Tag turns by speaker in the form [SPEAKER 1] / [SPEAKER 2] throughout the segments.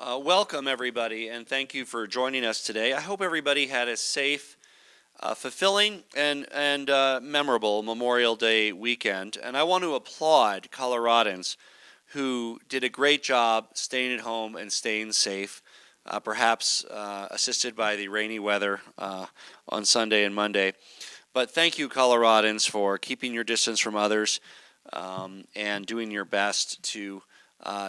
[SPEAKER 1] Welcome, everybody, and thank you for joining us today. I hope everybody had a safe, fulfilling, and memorable Memorial Day weekend. And I want to applaud Coloradans who did a great job staying at home and staying safe, perhaps assisted by the rainy weather on Sunday and Monday. But thank you, Coloradans, for keeping your distance from others and doing your best to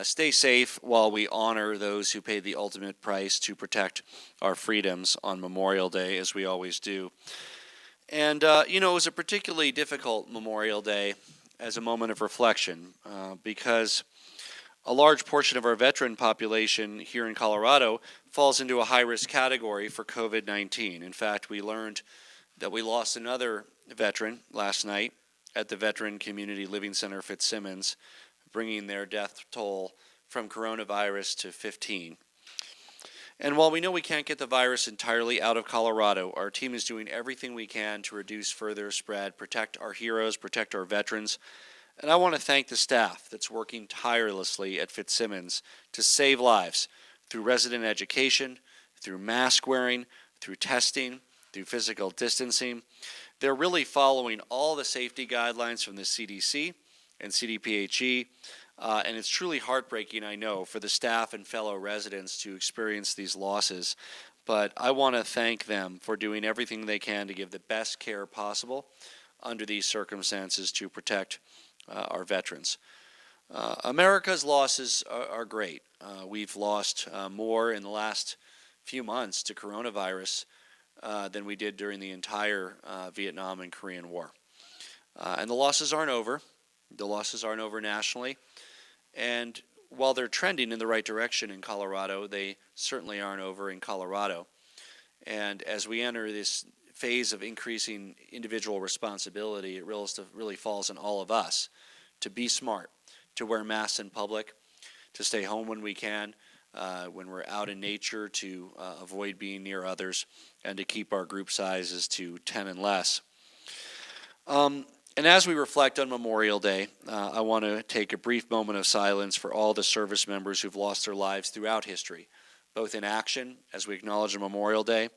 [SPEAKER 1] stay safe while we honor those who paid the ultimate price to protect our freedoms on Memorial Day, as we always do. And, it was a particularly difficult Memorial Day as a moment of reflection because a large portion of our veteran population here in Colorado falls into a high-risk category for COVID-19. In fact, we learned that we lost another veteran last night at the Veteran Community Living Center Fitzsimmons, bringing their death toll from coronavirus to 15. And while we know we can't get the virus entirely out of Colorado, our team is doing everything we can to reduce further spread, protect our heroes, protect our veterans. And I want to thank the staff that's working tirelessly at Fitzsimmons to save lives through resident education, through mask wearing, through testing, through physical distancing. They're really following all the safety guidelines from the CDC and CDPHE, and it's truly heartbreaking, I know, for the staff and fellow residents to experience these losses. But I want to thank them for doing everything they can to give the best care possible under these circumstances to protect our veterans. America's losses are great. We've lost more in the last few months to coronavirus than we did during the entire Vietnam and Korean War. And the losses aren't over. The losses aren't over nationally. And while they're trending in the right direction in Colorado, they certainly aren't over in Colorado. And as we enter this phase of increasing individual responsibility, it really falls on all of us to be smart, to wear masks in public, to stay home when we can, when we're out in nature, to avoid being near others, and to keep our group sizes to 10 and less. And as we reflect on Memorial Day, I want to take a brief moment of silence for all the service members who've lost their lives throughout history, both in action, as we acknowledge on Memorial Day,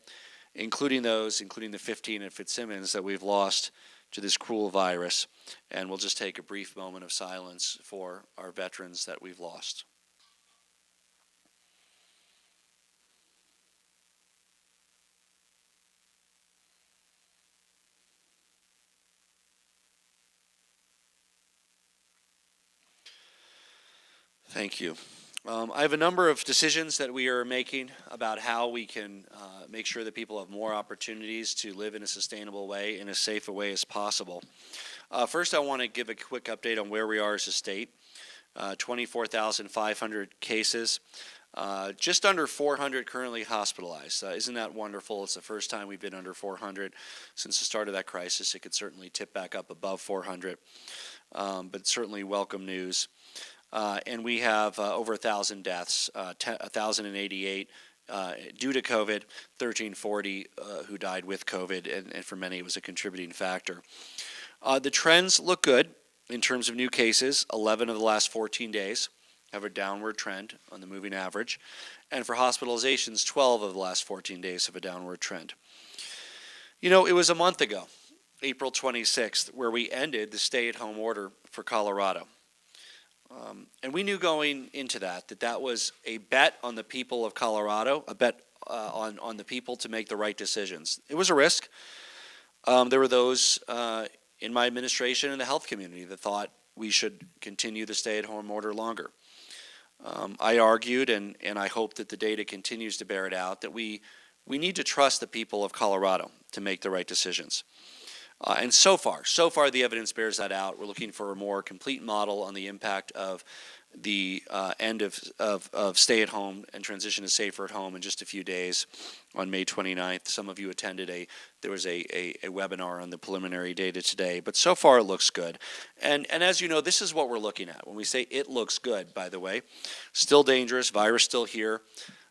[SPEAKER 1] including the 15 at Fitzsimmons that we've lost to this cruel virus. And we'll just take a brief moment of silence for our veterans that we've lost. Thank you. I have a number of decisions that we are making about how we can make sure that people have more opportunities to live in a sustainable way, in as safe a way as possible. First, I want to give a quick update on where we are as a state. 24,500 cases, just under 400 currently hospitalized. Isn't that wonderful? It's the first time we've been under 400 since the start of that crisis. It could certainly tip back up above 400, but certainly welcome news. And we have over 1,000 deaths, 1,088 due to COVID, 1,340 who died with COVID, and for many it was a contributing factor. The trends look good in terms of new cases. 11 of the last 14 days have a downward trend on the moving average. And for hospitalizations, 12 of the last 14 days have a downward trend. You know, it was a month ago, April 26th, where we ended the stay-at-home order for Colorado. And we knew going into that was a bet on the people of Colorado, a bet on the people to make the right decisions. It was a risk. There were those in my administration and the health community that thought we should continue the stay-at-home order longer. I argued, and I hope that the data continues to bear it out, that we need to trust the people of Colorado to make the right decisions. And so far, the evidence bears that out. We're looking for a more complete model on the impact of the end of stay-at-home and transition to safer at home in just a few days on May 29th. Some of you attended there was a webinar on the preliminary data today, but so far it looks good. And as you know, this is what we're looking at. When we say it looks good, by the way, still dangerous, virus still here,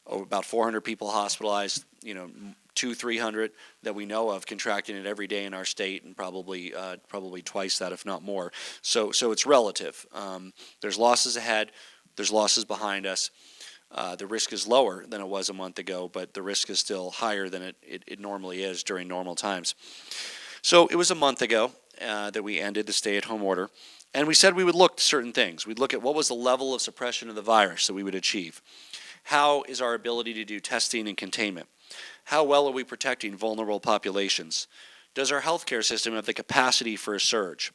[SPEAKER 1] about 400 people hospitalized, 200-300 that we know of contracting it every day in our state, and probably twice that, if not more. So it's relative. There's losses ahead. There's losses behind us. The risk is lower than it was a month ago, but the risk is still higher than it normally is during normal times. So it was a month ago that we ended the stay-at-home order, and we said we would look at certain things. We'd look at what was the level of suppression of the virus that we would achieve. How is our ability to do testing and containment? How well are we protecting vulnerable populations? Does our healthcare system have the capacity for a surge?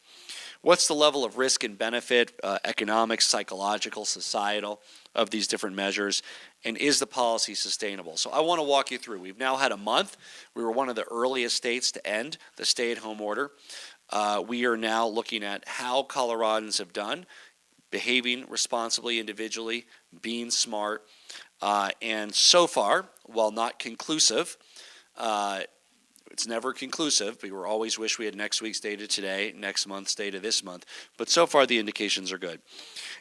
[SPEAKER 1] What's the level of risk and benefit, economic, psychological, societal, of these different measures? And is the policy sustainable? So I want to walk you through. We've now had a month. We were one of the earliest states to end the stay-at-home order. We are now looking at how Coloradans have done, behaving responsibly individually, being smart, and so far, while not conclusive, it's never conclusive. We will always wish we had next week's data today, next month's data this month. But so far, the indications are good.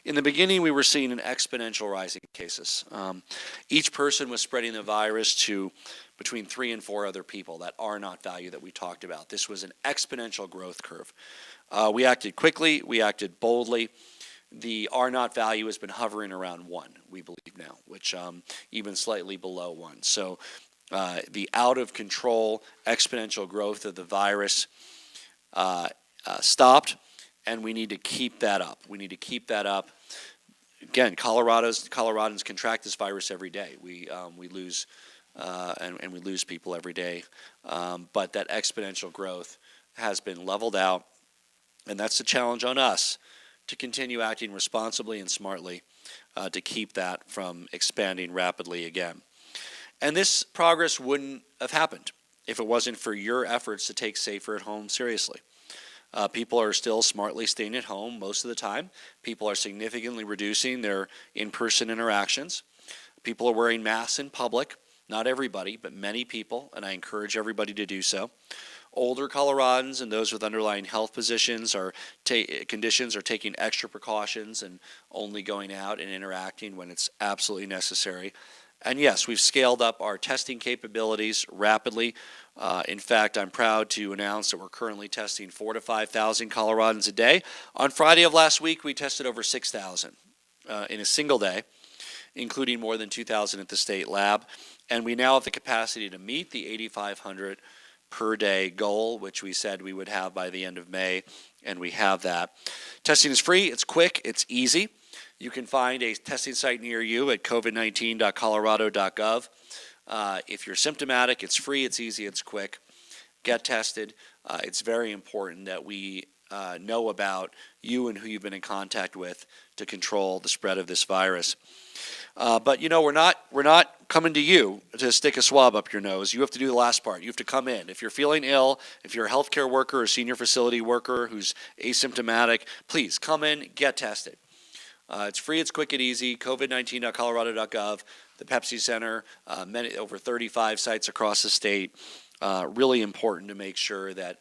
[SPEAKER 1] In the beginning, we were seeing an exponential rise in cases. Each person was spreading the virus to between 3 and 4 other people, that R naught value that we talked about. This was an exponential growth curve. We acted quickly. We acted boldly. The R naught value has been hovering around 1, we believe now, which even slightly below 1. So the out-of-control exponential growth of the virus stopped, and we need to keep that up. We need to keep that up. Again, Coloradans contract this virus every day. We lose and we lose people every day, but that exponential growth has been leveled out, and that's the challenge on us to continue acting responsibly and smartly to keep that from expanding rapidly again. And this progress wouldn't have happened if it wasn't for your efforts to take safer at home seriously. People are still smartly staying at home most of the time. People are significantly reducing their in-person interactions. People are wearing masks in public. Not everybody, but many people, and I encourage everybody to do so. Older Coloradans and those with underlying health conditions are taking extra precautions and only going out and interacting when it's absolutely necessary. And yes, we've scaled up our testing capabilities rapidly. In fact, I'm proud to announce that we're currently testing 4,000 to 5,000 Coloradans a day. On Friday of last week, we tested over 6,000 in a single day, including more than 2,000 at the state lab. And we now have the capacity to meet the 8,500 per day goal, which we said we would have by the end of May, and we have that. Testing is free, it's quick, it's easy. You can find a testing site near you at covid19.colorado.gov. If you're symptomatic, it's free, it's easy, it's quick. Get tested. It's very important that we know about you and who you've been in contact with to control the spread of this virus. But we're not coming to you to stick a swab up your nose. You have to do the last part. You have to come in. If you're feeling ill, if you're a healthcare worker or senior facility worker who's asymptomatic, please come in, get tested. It's free, it's quick and easy. covid19.colorado.gov, the Pepsi Center, over 35 sites across the state. Really important to make sure that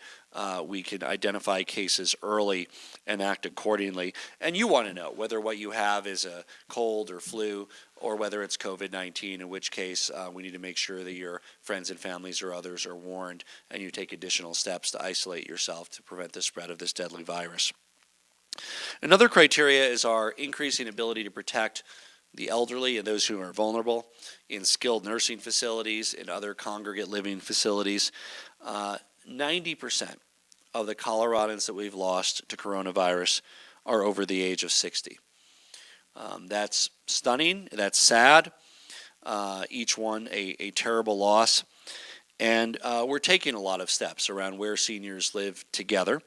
[SPEAKER 1] we can identify cases early and act accordingly. And you want to know whether what you have is a cold or flu or whether it's COVID-19, in which case we need to make sure that your friends and families or others are warned and you take additional steps to isolate yourself to prevent the spread of this deadly virus. Another criteria is our increasing ability to protect the elderly and those who are vulnerable in skilled nursing facilities and other congregate living facilities. 90% of the Coloradans that we've lost to coronavirus are over the age of 60. That's stunning. That's sad. Each one a terrible loss. And we're taking a lot of steps around where seniors live together.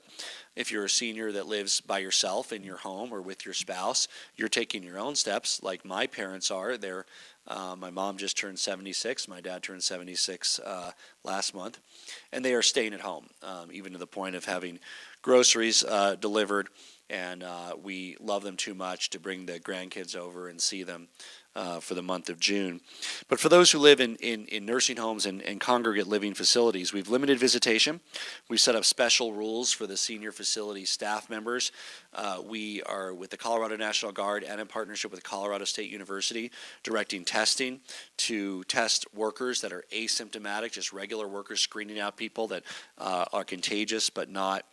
[SPEAKER 1] If you're a senior that lives by yourself in your home or with your spouse, you're taking your own steps like my parents are. My mom just turned 76. My dad turned 76 last month. And they are staying at home, even to the point of having groceries delivered. And we love them too much to bring the grandkids over and see them for the month of June. But for those who live in nursing homes and congregate living facilities, we've limited visitation. We've set up special rules for the senior facility staff members. We are with the Colorado National Guard and in partnership with Colorado State University directing testing to test workers that are asymptomatic, just regular workers, screening out people that are contagious but not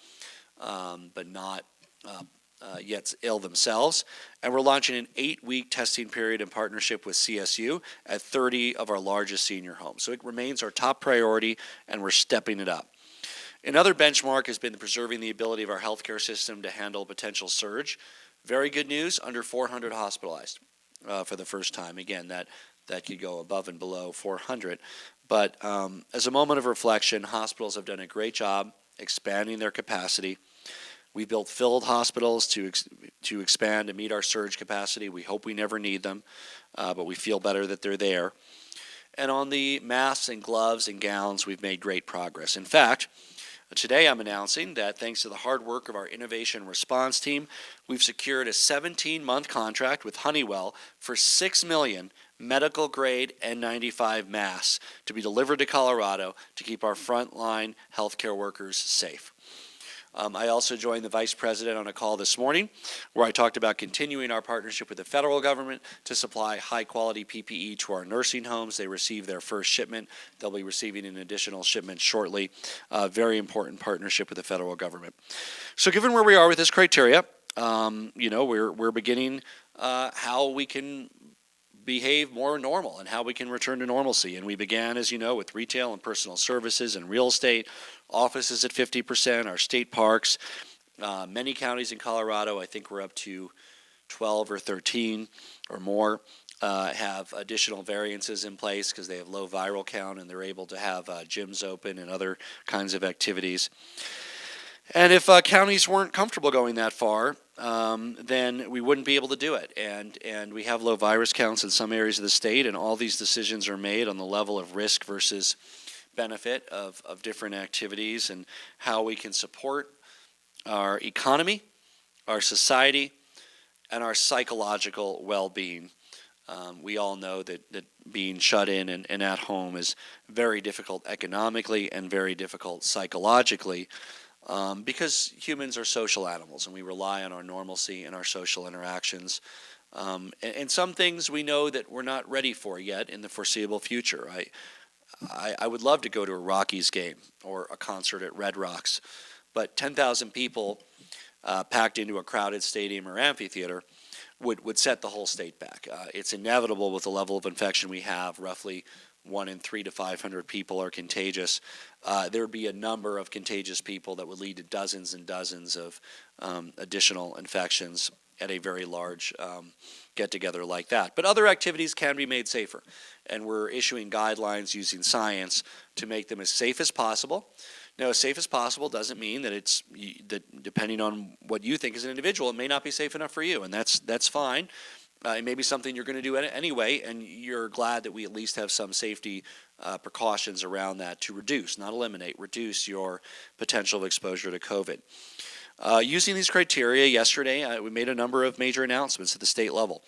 [SPEAKER 1] yet ill themselves. And we're launching an 8-week testing period in partnership with CSU at 30 of our largest senior homes. So it remains our top priority, and we're stepping it up. Another benchmark has been preserving the ability of our healthcare system to handle a potential surge. Very good news, under 400 hospitalized for the first time. Again, that could go above and below 400. But as a moment of reflection, hospitals have done a great job expanding their capacity. We built filled hospitals to expand to meet our surge capacity. We hope we never need them, but we feel better that they're there. And on the masks and gloves and gowns, we've made great progress. In fact, today I'm announcing that thanks to the hard work of our innovation response team, we've secured a 17-month contract with Honeywell for 6 million medical-grade N95 masks to be delivered to Colorado to keep our frontline healthcare workers safe. I also joined the Vice President on a call this morning where I talked about continuing our partnership with the federal government to supply high-quality PPE to our nursing homes. They received their first shipment. They'll be receiving an additional shipment shortly. Very important partnership with the federal government. So given where we are with this criteria, we're beginning how we can behave more normal and how we can return to normalcy. And we began, as you know, with retail and personal services and real estate, offices at 50%, our state parks, many counties in Colorado, I think we're up to 12 or 13 or more, have additional variances in place because they have low viral count and they're able to have gyms open and other kinds of activities. And if counties weren't comfortable going that far, then we wouldn't be able to do it. And we have low virus counts in some areas of the state, and all these decisions are made on the level of risk versus benefit of different activities and how we can support our economy, our society, and our psychological well-being. We all know that being shut in and at home is very difficult economically and very difficult psychologically. Because humans are social animals and we rely on our normalcy and our social interactions. And some things we know that we're not ready for yet in the foreseeable future. I would love to go to a Rockies game or a concert at Red Rocks, but 10,000 people packed into a crowded stadium or amphitheater would set the whole state back. It's inevitable with the level of infection we have. Roughly 1 in 3 to 500 people are contagious. There would be a number of contagious people that would lead to dozens and dozens of additional infections at a very large get-together like that. But other activities can be made safer, and we're issuing guidelines using science to make them as safe as possible. Now, as safe as possible doesn't mean that that depending on what you think as an individual, it may not be safe enough for you, and that's fine. It may be something you're going to do anyway, and you're glad that we at least have some safety precautions around that to reduce, not eliminate, reduce your potential exposure to COVID. Using these criteria yesterday, we made a number of major announcements at the state level.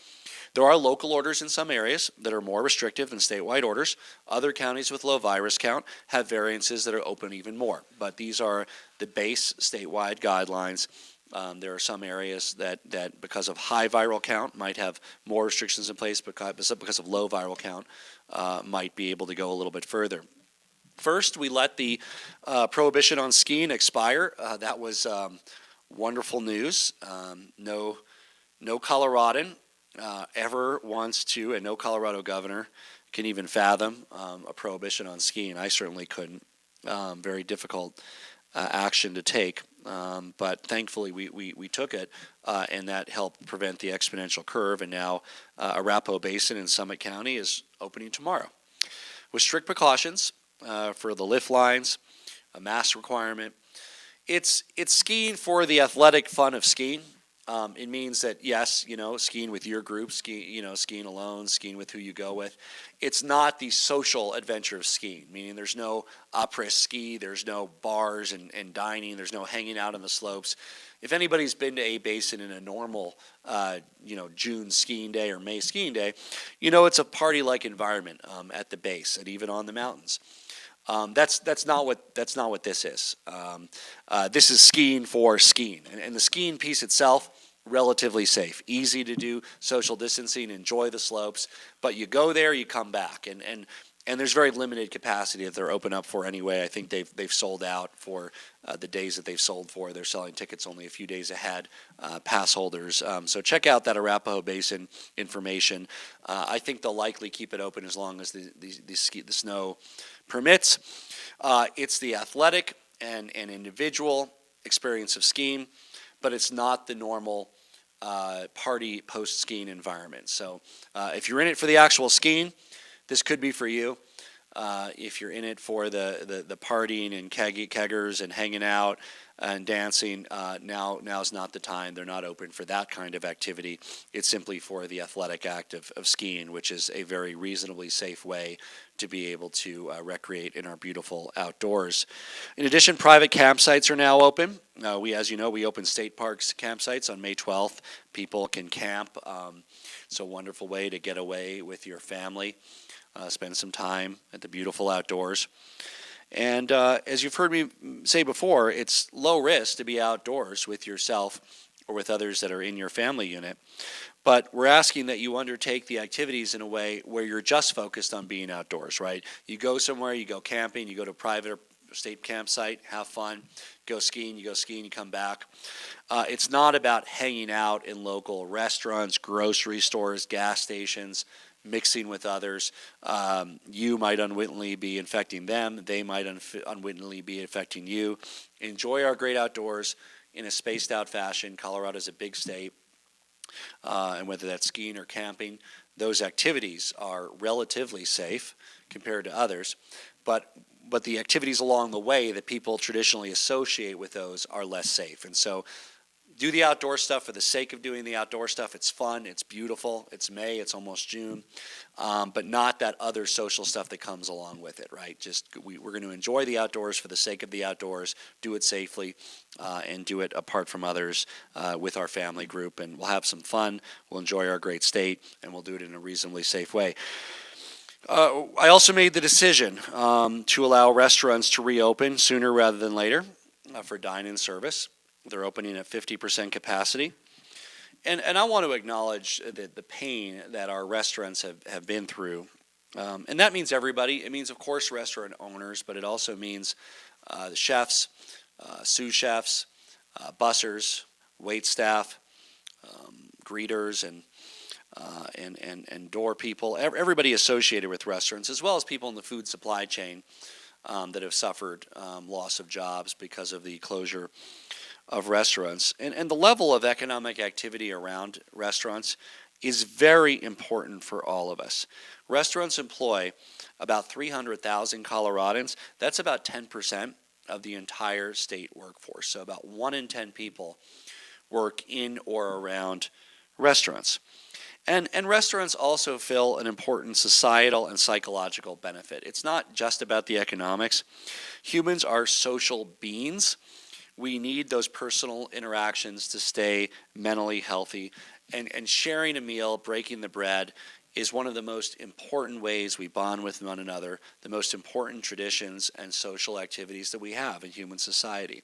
[SPEAKER 1] There are local orders in some areas that are more restrictive than statewide orders. Other counties with low virus count have variances that are open even more. But these are the base statewide guidelines. There are some areas that because of high viral count might have more restrictions in place, because of low viral count might be able to go a little bit further. First, we let the prohibition on skiing expire. That was wonderful news. No Coloradan ever wants to, and no Colorado governor can even fathom a prohibition on skiing. I certainly couldn't. Very difficult action to take. But thankfully we took it, and that helped prevent the exponential curve. And now Arapahoe Basin in Summit County is opening tomorrow with strict precautions for the lift lines, a mask requirement. It's skiing for the athletic fun of skiing. It means that, yes, skiing with your group, skiing alone, skiing with who you go with. It's not the social adventure of skiing, meaning there's no après ski, there's no bars and dining, there's no hanging out on the slopes. If anybody's been to a basin in a normal, June skiing day or May skiing day, it's a party-like environment at the base and even on the mountains. That's not what this is. This is skiing for skiing, and the skiing piece itself, relatively safe, easy to do, social distancing, enjoy the slopes, but you go there, you come back, and And there's very limited capacity that they're open up for anyway. I think they've sold out for the days that they've sold for. They're selling tickets only a few days ahead, pass holders. So check out that Arapahoe Basin information. I think they'll likely keep it open as long as the snow permits. It's the athletic and individual experience of skiing, but it's not the normal party post-skiing environment. So if you're in it for the actual skiing, this could be for you. If you're in it for the partying and keggers and hanging out and dancing, now's not the time. They're not open for that kind of activity. It's simply for the athletic act of skiing, which is a very reasonably safe way to be able to recreate in our beautiful outdoors. In addition, private campsites are now open. As you know, we open state parks campsites on May 12th. People can camp. It's a wonderful way to get away with your family. Spend some time at the beautiful outdoors. And as you've heard me say before, it's low risk to be outdoors with yourself or with others that are in your family unit. But we're asking that you undertake the activities in a way where you're just focused on being outdoors, right? You go somewhere, you go camping, you go to a private or state campsite, have fun, go skiing, you come back. It's not about hanging out in local restaurants, grocery stores, gas stations, mixing with others. You might unwittingly be infecting them. They might unwittingly be infecting you. Enjoy our great outdoors in a spaced out fashion. Colorado's a big state. And whether that's skiing or camping, those activities are relatively safe compared to others. But the activities along the way that people traditionally associate with those are less safe. And so do the outdoor stuff for the sake of doing the outdoor stuff. It's fun. It's beautiful. It's May. It's almost June. But not that other social stuff that comes along with it, right? We're going to enjoy the outdoors for the sake of the outdoors, do it safely, and do it apart from others with our family group. And we'll have some fun. We'll enjoy our great state, and we'll do it in a reasonably safe way. I also made the decision to allow restaurants to reopen sooner rather than later for dine-in service. They're opening at 50% capacity. And I want to acknowledge the pain that our restaurants have been through. And that means everybody. It means, of course, restaurant owners, but it also means the chefs, sous chefs, bussers, wait staff, greeters, and door people, everybody associated with restaurants, as well as people in the food supply chain that have suffered loss of jobs because of the closure of restaurants. And the level of economic activity around restaurants is very important for all of us. Restaurants employ about 300,000 Coloradans. That's about 10% of the entire state workforce. So about 1 in 10 people work in or around restaurants. And restaurants also fill an important societal and psychological benefit. It's not just about the economics. Humans are social beings. We need those personal interactions to stay mentally healthy. And sharing a meal, breaking the bread, is one of the most important ways we bond with one another, the most important traditions and social activities that we have in human society.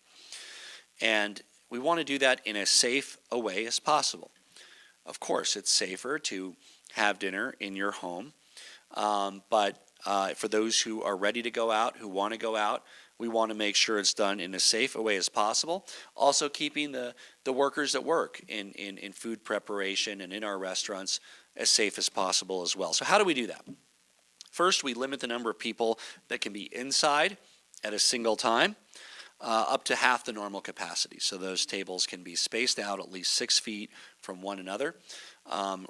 [SPEAKER 1] And we want to do that in as safe a way as possible. Of course, it's safer to have dinner in your home, but for those who are ready to go out, who want to go out, we want to make sure it's done in as safe a way as possible. Also keeping the workers that work in food preparation and in our restaurants as safe as possible as well. So how do we do that? First, we limit the number of people that can be inside at a single time up to half the normal capacity. So those tables can be spaced out at least 6 feet from one another.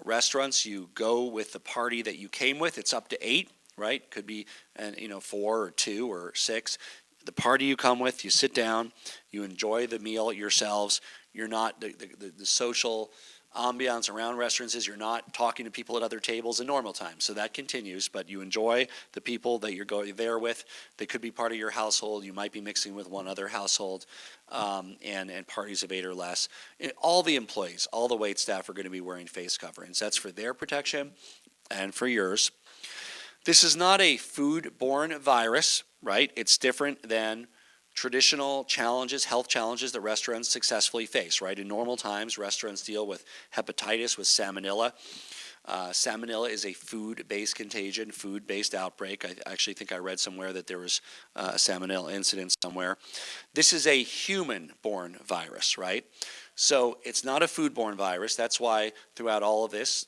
[SPEAKER 1] Restaurants, you go with the party that you came with. It's up to 8, right? Could be 4 or 2 or 6. The party you come with, you sit down, you enjoy the meal yourselves. You're not the social ambiance around restaurants is you're not talking to people at other tables in normal times. So that continues, but you enjoy the people that you're going there with. They could be part of your household. You might be mixing with one other household, and parties of 8 or less. And all the employees, all the wait staff are going to be wearing face coverings. That's for their protection and for yours. This is not a food-borne virus, right? It's different than traditional challenges, health challenges that restaurants successfully face, right? In normal times, restaurants deal with hepatitis, with salmonella. Salmonella is a food-based contagion, food-based outbreak. I actually think I read somewhere that there was a salmonella incident somewhere. This is a human-borne virus, right? So it's not a food-borne virus. That's why throughout all of this,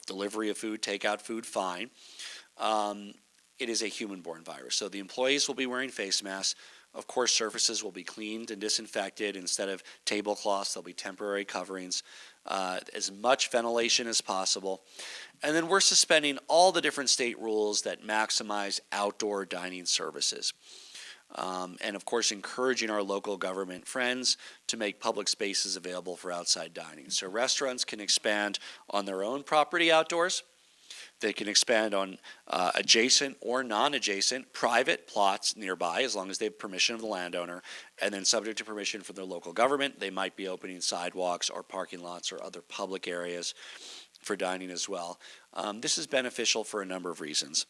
[SPEAKER 1] delivery of food, takeout food, fine. It is a human-borne virus. So the employees will be wearing face masks. Of course, surfaces will be cleaned and disinfected. Instead of tablecloths, there'll be temporary coverings, as much ventilation as possible. And then we're suspending all the different state rules that maximize outdoor dining services. And of course, encouraging our local government friends to make public spaces available for outside dining. So restaurants can expand on their own property outdoors. They can expand on adjacent or non-adjacent private plots nearby, as long as they have permission of the landowner, and then subject to permission from their local government. They might be opening sidewalks or parking lots or other public areas for dining as well. This is beneficial for a number of reasons.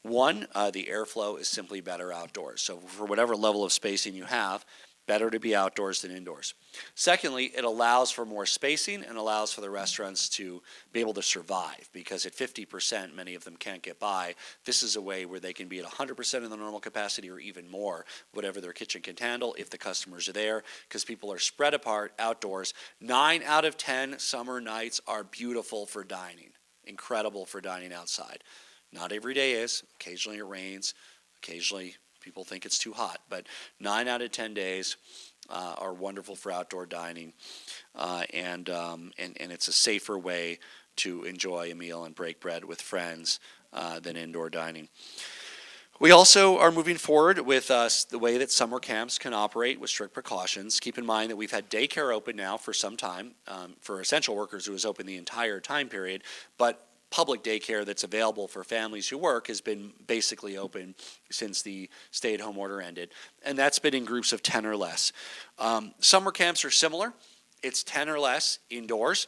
[SPEAKER 1] One, the airflow is simply better outdoors. So for whatever level of spacing you have, better to be outdoors than indoors. Secondly, it allows for more spacing and allows for the restaurants to be able to survive, because at 50%, many of them can't get by. This is a way where they can be at 100% of the normal capacity or even more, whatever their kitchen can handle if the customers are there, because people are spread apart outdoors. 9 out of 10 summer nights are beautiful for dining, incredible for dining outside. Not every day is. Occasionally it rains. Occasionally people think it's too hot, but 9 out of 10 days are wonderful for outdoor dining, and it's a safer way to enjoy a meal and break bread with friends than indoor dining. We also are moving forward with the way that summer camps can operate with strict precautions. Keep in mind that we've had daycare open now for some time. For essential workers, it was open the entire time period, but public daycare that's available for families who work has been basically open since the stay-at-home order ended, and that's been in groups of 10 or less. Summer camps are similar. It's 10 or less indoors,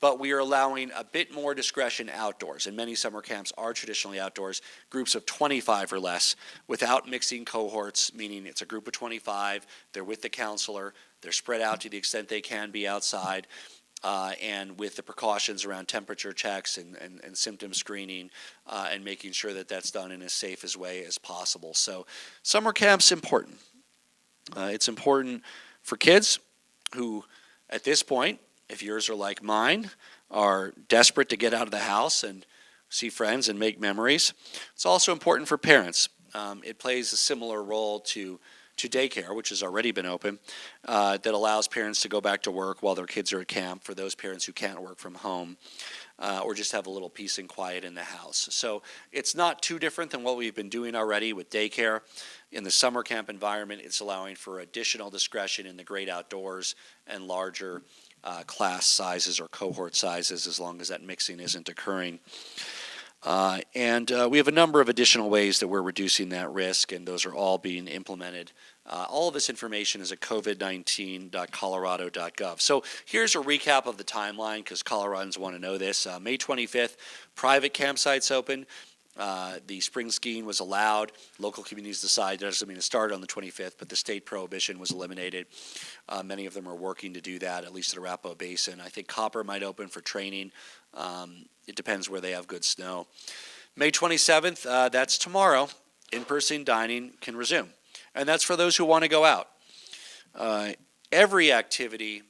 [SPEAKER 1] but we are allowing a bit more discretion outdoors, and many summer camps are traditionally outdoors, groups of 25 or less, without mixing cohorts, meaning it's a group of 25, they're with the counselor, they're spread out to the extent they can be outside, and with the precautions around temperature checks and symptom screening, and making sure that that's done in as safe as way as possible. So summer camp's important. It's important for kids who, at this point, if yours are like mine, are desperate to get out of the house and see friends and make memories. It's also important for parents. It plays a similar role to daycare, which has already been open, that allows parents to go back to work while their kids are at camp, for those parents who can't work from home, or just have a little peace and quiet in the house. So it's not too different than what we've been doing already with daycare. In the summer camp environment, it's allowing for additional discretion in the great outdoors and larger class sizes or cohort sizes, as long as that mixing isn't occurring. And we have a number of additional ways that we're reducing that risk, and those are all being implemented. All of this information is at covid19.colorado.gov. So here's a recap of the timeline, because Coloradans want to know this. May 25th, private campsites open. The spring skiing was allowed. Local communities decided it doesn't mean to start on the 25th, but the state prohibition was eliminated. Many of them are working to do that, at least at Arapahoe Basin. I think Copper might open for training. It depends where they have good snow. May 27th, that's tomorrow, in-person dining can resume. And that's for those who want to go out. Every activity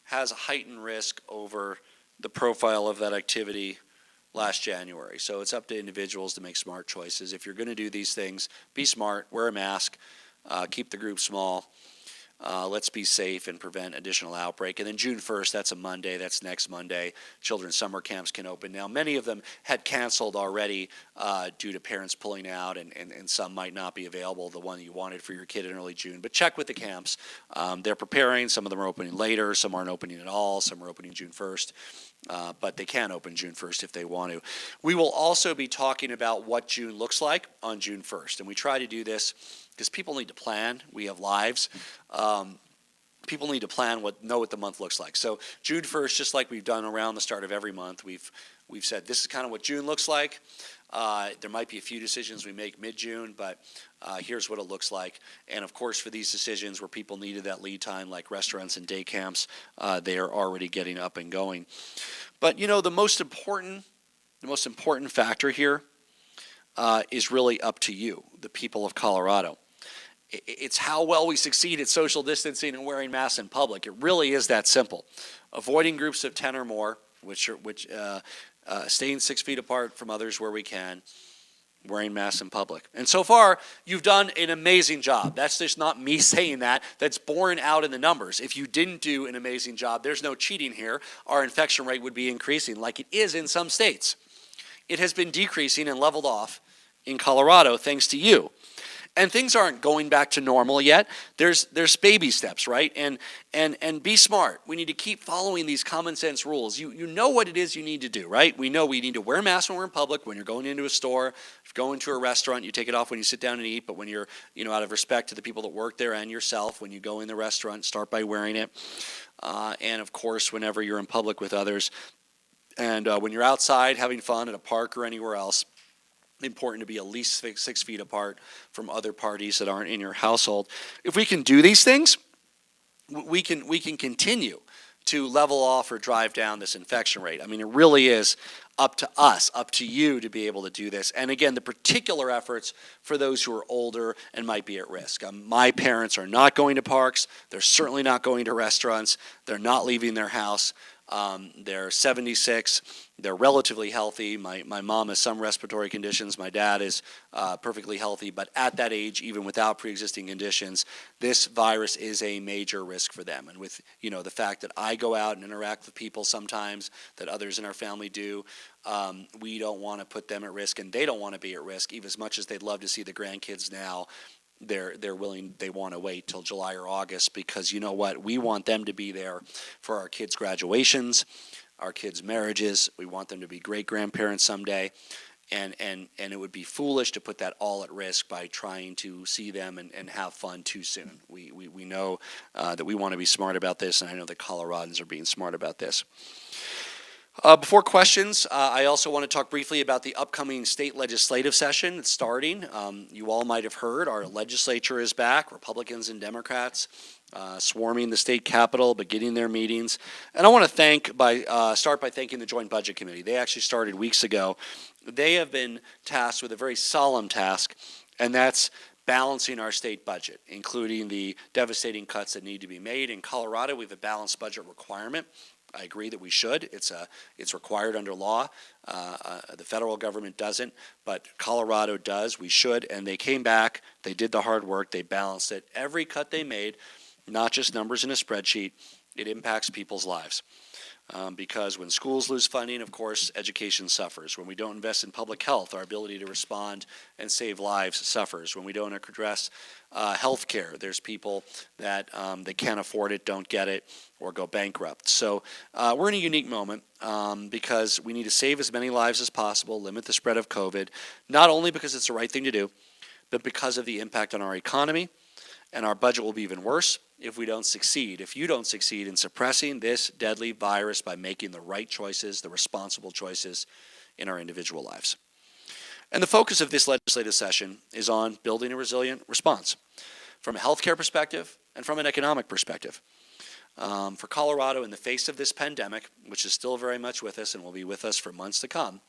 [SPEAKER 1] has a heightened risk over the profile of that activity last January. So it's up to individuals to make smart choices. If you're going to do these things, be smart, wear a mask, keep the group small. Let's be safe and prevent additional outbreak. And then June 1st, that's a Monday, that's next Monday, children's summer camps can open. Now, many of them had canceled already due to parents pulling out, and some might not be available, the one you wanted for your kid in early June. But check with the camps. They're preparing. Some of them are opening later. Some aren't opening at all. Some are opening June 1st. But they can open June 1st if they want to. We will also be talking about what June looks like on June 1st. And we try to do this because people need to plan. We have lives. People need to plan, know what the month looks like. So June 1st, just like we've done around the start of every month, we've said this is kind of what June looks like. There might be a few decisions we make mid-June, but here's what it looks like. And of course, for these decisions where people needed that lead time, like restaurants and day camps, they are already getting up and going. But the most important factor here is really up to you, the people of Colorado. It's how well we succeed at social distancing and wearing masks in public. It really is that simple. Avoiding groups of 10 or more, staying 6 feet apart from others where we can, wearing masks in public. And so far, you've done an amazing job. That's just not me saying that. That's borne out in the numbers. If you didn't do an amazing job, there's no cheating here. Our infection rate would be increasing like it is in some states. It has been decreasing and leveled off in Colorado thanks to you. And things aren't going back to normal yet. There's baby steps, right? And be smart. We need to keep following these common sense rules. You know what it is you need to do, right? We know we need to wear masks when we're in public, when you're going into a store, if you're going to a restaurant, you take it off when you sit down and eat, but when you're, out of respect to the people that work there and yourself, when you go in the restaurant, start by wearing it. And of course, whenever you're in public with others, and when you're outside having fun at a park or anywhere else, important to be at least 6 feet apart from other parties that aren't in your household. If we can do these things, we can continue to level off or drive down this infection rate. I mean, it really is up to us, up to you to be able to do this. And again, the particular efforts for those who are older and might be at risk. My parents are not going to parks. They're certainly not going to restaurants. They're not leaving their house. They're 76. They're relatively healthy. My mom has some respiratory conditions. My dad is perfectly healthy. But at that age, even without pre-existing conditions, this virus is a major risk for them. And with the fact that I go out and interact with people sometimes that others in our family do, we don't want to put them at risk, and they don't want to be at risk, even as much as they'd love to see the grandkids now. They want to wait till July or August, because you know what? We want them to be there for our kids' graduations, our kids' marriages. We want them to be great grandparents someday. And it would be foolish to put that all at risk by trying to see them and have fun too soon. We know that we want to be smart about this, and I know that Coloradans are being smart about this. Before questions, I also want to talk briefly about the upcoming state legislative session that's starting. You all might have heard our legislature is back, Republicans and Democrats swarming the state capitol, beginning their meetings. And I want to start by thanking the Joint Budget Committee. They actually started weeks ago. They have been tasked with a very solemn task, and that's balancing our state budget, including the devastating cuts that need to be made. In Colorado, we have a balanced budget requirement. I agree that we should. It's required under law. The federal government doesn't, but Colorado does. We should, and they came back. They did the hard work. They balanced it. Every cut they made, not just numbers in a spreadsheet, it impacts people's lives. Because when schools lose funding, of course, education suffers. When we don't invest in public health, our ability to respond and save lives suffers. When we don't address health care, there's people that can't afford it, don't get it, or go bankrupt. So we're in a unique moment because we need to save as many lives as possible, limit the spread of COVID, not only because it's the right thing to do, but because of the impact on our economy. And our budget will be even worse if we don't succeed. If you don't succeed in suppressing this deadly virus by making the right choices, the responsible choices in our individual lives. And the focus of this legislative session is on building a resilient response from a healthcare perspective and from an economic perspective. For Colorado, in the face of this pandemic, which is still very much with us and will be with us for months to come,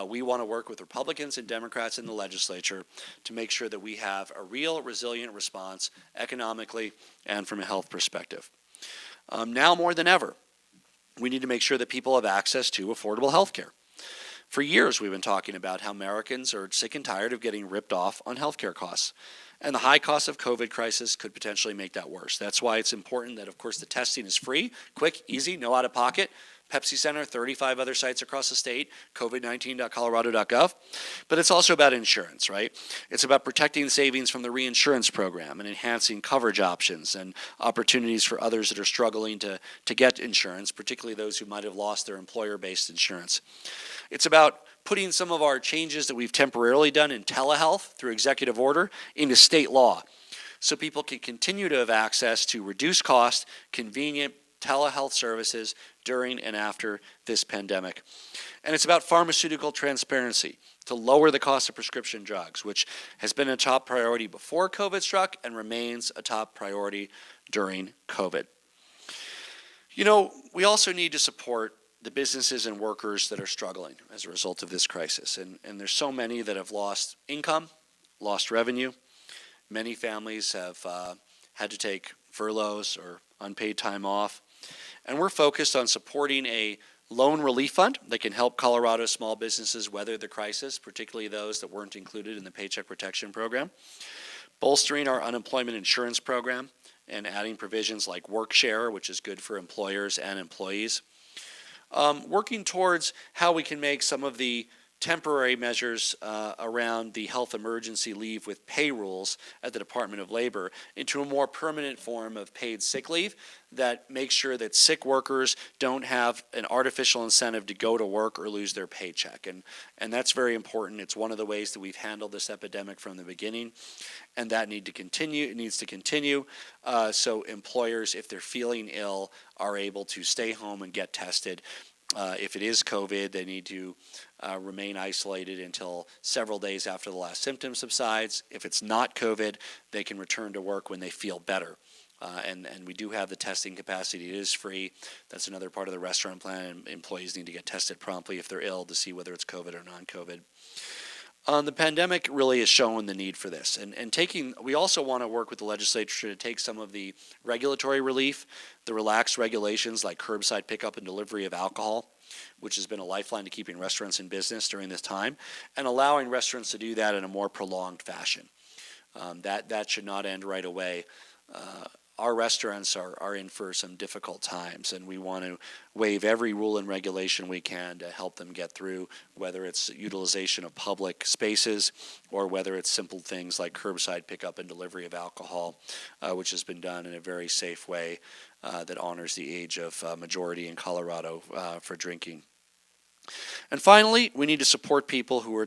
[SPEAKER 1] we want to work with Republicans and Democrats in the legislature to make sure that we have a real resilient response economically and from a health perspective. Now more than ever, we need to make sure that people have access to affordable health care. For years, we've been talking about how Americans are sick and tired of getting ripped off on health care costs. And the high cost of COVID crisis could potentially make that worse. That's why it's important that, of course, the testing is free, quick, easy, no out-of-pocket. Pepsi Center, 35 other sites across the state, covid19.colorado.gov. But it's also about insurance, right? It's about protecting savings from the reinsurance program and enhancing coverage options and opportunities for others that are struggling to get insurance, particularly those who might have lost their employer-based insurance. It's about putting some of our changes that we've temporarily done in telehealth through executive order into state law so people can continue to have access to reduced cost, convenient, telehealth services during and after this pandemic. And it's about pharmaceutical transparency to lower the cost of prescription drugs, which has been a top priority before COVID struck and remains a top priority during COVID. You know, we also need to support the businesses and workers that are struggling as a result of this crisis. And there's so many that have lost income, lost revenue. Many families have had to take furloughs or unpaid time off. And we're focused on supporting a loan relief fund that can help Colorado small businesses weather the crisis, particularly those that weren't included in the Paycheck Protection Program, bolstering our unemployment insurance program, and adding provisions like work share, which is good for employers and employees. Working towards how we can make some of the temporary measures around the health emergency leave with pay rules at the Department of Labor into a more permanent form of paid sick leave that makes sure that sick workers don't have an artificial incentive to go to work or lose their paycheck. And that's very important. It's one of the ways that we've handled this epidemic from the beginning, and that needs to continue so employers, if they're feeling ill, are able to stay home and get tested. If it is COVID, they need to remain isolated until several days after the last symptom subsides. If it's not COVID, they can return to work when they feel better. And we do have the testing capacity. It is free. That's another part of the restaurant plan. Employees need to get tested promptly if they're ill to see whether it's COVID or non-COVID. The pandemic really has shown the need for this. We also want to work with the legislature to take some of the regulatory relief, the relaxed regulations like curbside pickup and delivery of alcohol, which has been a lifeline to keeping restaurants in business during this time, and allowing restaurants to do that in a more prolonged fashion. That should not end right away. Our restaurants are in for some difficult times, and we want to waive every rule and regulation we can to help them get through, whether it's utilization of public spaces or whether it's simple things like curbside pickup and delivery of alcohol, which has been done in a very safe way that honors the age of majority in Colorado for drinking. And finally, we need to support people who are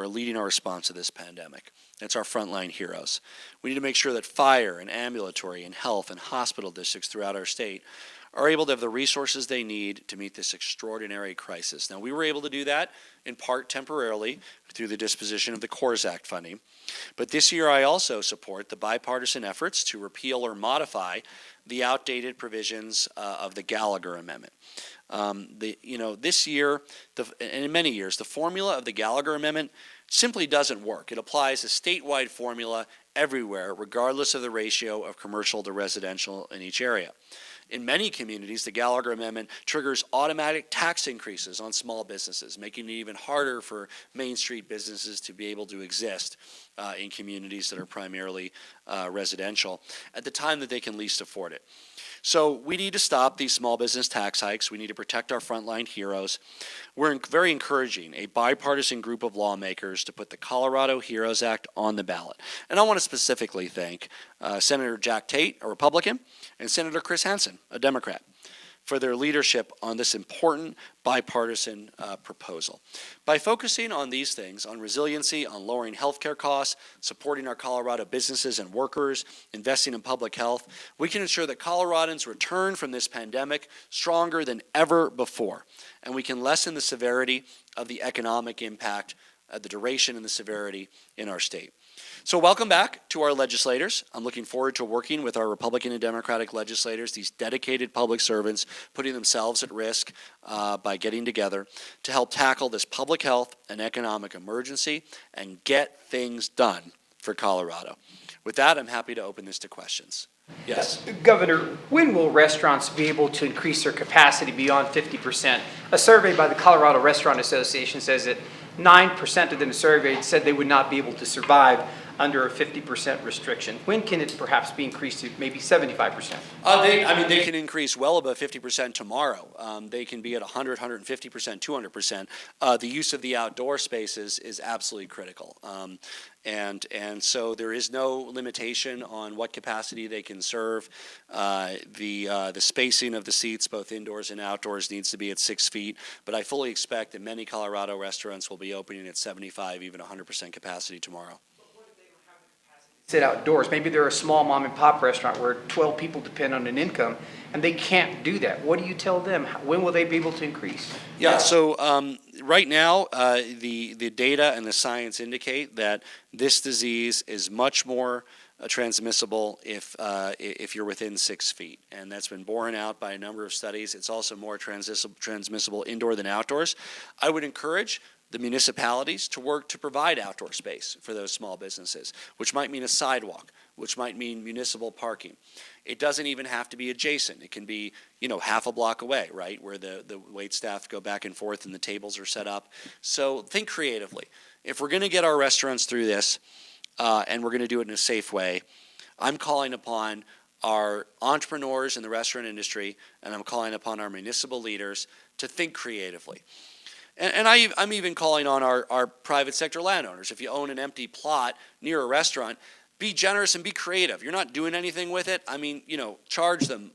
[SPEAKER 1] leading our response to this pandemic. That's our frontline heroes. We need to make sure that fire and ambulatory and health and hospital districts throughout our state are able to have the resources they need to meet this extraordinary crisis. Now, we were able to do that in part temporarily through the disposition of the CORES Act funding. But this year, I also support the bipartisan efforts to repeal or modify the outdated provisions of the Gallagher Amendment. This year, and in many years, the formula of the Gallagher Amendment simply doesn't work. It applies a statewide formula everywhere, regardless of the ratio of commercial to residential in each area. In many communities, the Gallagher Amendment triggers automatic tax increases on small businesses, making it even harder for Main Street businesses to be able to exist in communities that are primarily residential at the time that they can least afford it. So we need to stop these small business tax hikes. We need to protect our frontline heroes. We're very encouraging a bipartisan group of lawmakers to put the Colorado Heroes Act on the ballot. And I want to specifically thank Senator Jack Tate, a Republican, and Senator Chris Hansen, a Democrat, for their leadership on this important bipartisan proposal. By focusing on these things, on resiliency, on lowering healthcare costs, supporting our Colorado businesses and workers, investing in public health, we can ensure that Coloradans return from this pandemic stronger than ever before, and we can lessen the severity of the economic impact, the duration and the severity in our state. So welcome back to our legislators. I'm looking forward to working with our Republican and Democratic legislators, these dedicated public servants putting themselves at risk by getting together to help tackle this public health and economic emergency and get things done for Colorado. With that, I'm happy to open this to questions. Yes.
[SPEAKER 2] Governor, when will restaurants be able to increase their capacity beyond 50%? A survey by the Colorado Restaurant Association says that 9% of them surveyed said they would not be able to survive under a 50% restriction. When can it perhaps be increased to maybe 75%?
[SPEAKER 1] They can increase well above 50% tomorrow. They can be at 100, 150%, 200%. The use of the outdoor spaces is absolutely critical. And so there is no limitation on what capacity they can serve. The spacing of the seats, both indoors and outdoors, needs to be at 6 feet. But I fully expect that many Colorado restaurants will be opening at 75, even 100% capacity tomorrow.
[SPEAKER 2] sit outdoors. Maybe they're a small mom and pop restaurant where 12 people depend on an income, and they can't do that. What do you tell them? When will they be able to increase?
[SPEAKER 1] Yeah, so right now, the data and the science indicate that this disease is much more transmissible if you're within 6 feet, and that's been borne out by a number of studies. It's also more transmissible indoor than outdoors. I would encourage the municipalities to work to provide outdoor space for those small businesses, which might mean a sidewalk, which might mean municipal parking. It doesn't even have to be adjacent. It can be, half a block away, right, where the wait staff go back and forth and the tables are set up. So think creatively. If we're going to get our restaurants through this, and we're going to do it in a safe way, I'm calling upon our entrepreneurs in the restaurant industry, and I'm calling upon our municipal leaders to think creatively. And I'm even calling on our private sector landowners. If you own an empty plot near a restaurant, be generous and be creative. You're not doing anything with it. I mean, charge them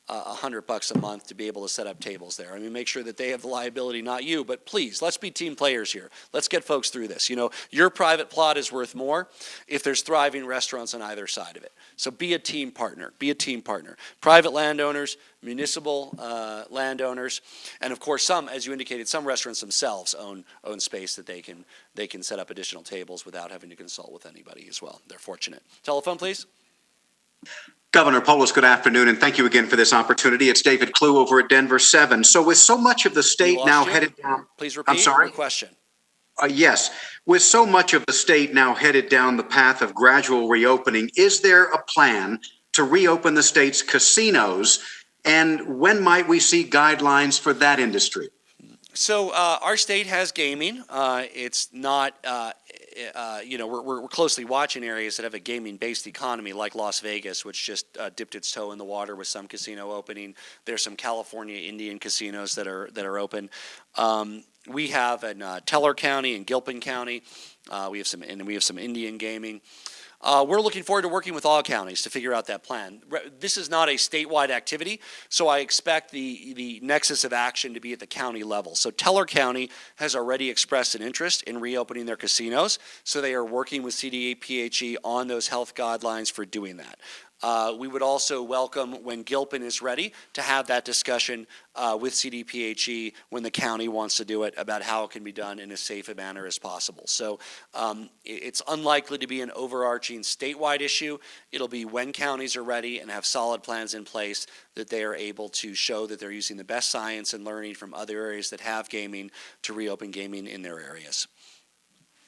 [SPEAKER 1] $100 a month to be able to set up tables there. I mean, make sure that they have the liability, not you. But please, let's be team players here. Let's get folks through this. Your private plot is worth more if there's thriving restaurants on either side of it. So be a team partner. Be a team partner. Private landowners, municipal landowners, and of course, as you indicated, some restaurants themselves own space that they can set up additional tables without having to consult with anybody as well. They're fortunate. Telephone, please.
[SPEAKER 3] Governor Polis, good afternoon, and thank you again for this opportunity. It's David Clue over at Denver 7. So with so much of the state now headed down...
[SPEAKER 1] Please repeat.
[SPEAKER 3] I'm sorry?
[SPEAKER 1] Your question.
[SPEAKER 3] Yes. With so much of the state now headed down the path of gradual reopening, is there a plan to reopen the state's casinos? And when might we see guidelines for that industry?
[SPEAKER 1] So our state has gaming. It's not, we're closely watching areas that have a gaming-based economy, like Las Vegas, which just dipped its toe in the water with some casino opening. There's some California Indian casinos that are open. We have in Teller County and Gilpin County. We have some Indian gaming. We're looking forward to working with all counties to figure out that plan. This is not a statewide activity, so I expect the nexus of action to be at the county level. So Teller County has already expressed an interest in reopening their casinos, so they are working with CDPHE on those health guidelines for doing that. We would also welcome, when Gilpin is ready, to have that discussion with CDPHE when the county wants to do it, about how it can be done in as safe a manner as possible. So it's unlikely to be an overarching statewide issue. It'll be when counties are ready and have solid plans in place that they are able to show that they're using the best science and learning from other areas that have gaming to reopen gaming in their areas.